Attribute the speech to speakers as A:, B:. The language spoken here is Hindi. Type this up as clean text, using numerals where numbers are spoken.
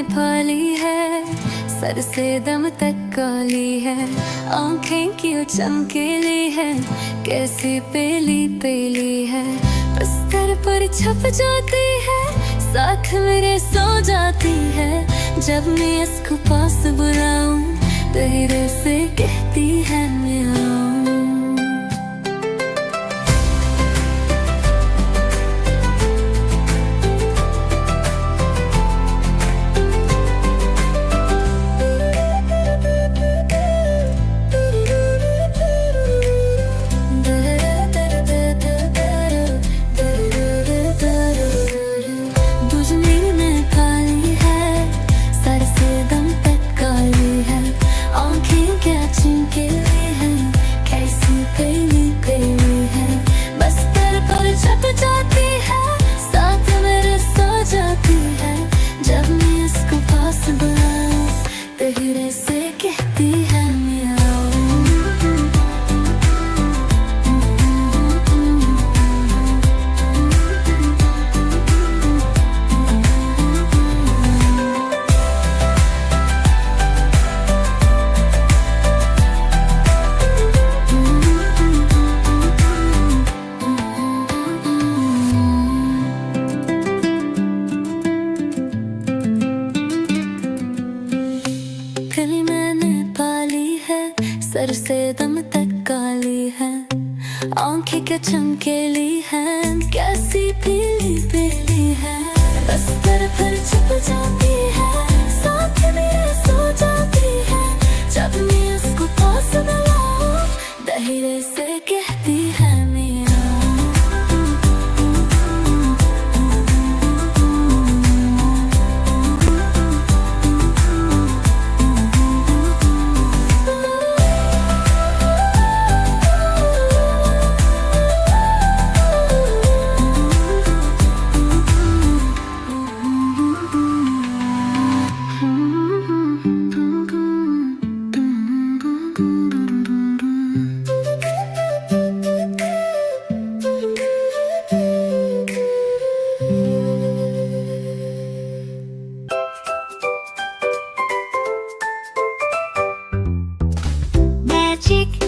A: पाली है, सर से दम तक काली है, आंखें क्यों चमकीली है, कैसी पेली पेली है, बिस्तर पर छप जाती है, साथ मेरे सो जाती है, जब मैं इसको पास बुलाऊं धीरे से कहती है म्याऊं। कली मैंने पाली है, सर से दम तक काली है, आंखें क्या चमकीली हैं, कैसी पीली पीली है, बिस्तर पर छुप जाती है, साथ मेरे सो जाती है, जब मैं उसको पास बुलाऊं धीरे से कहती है magic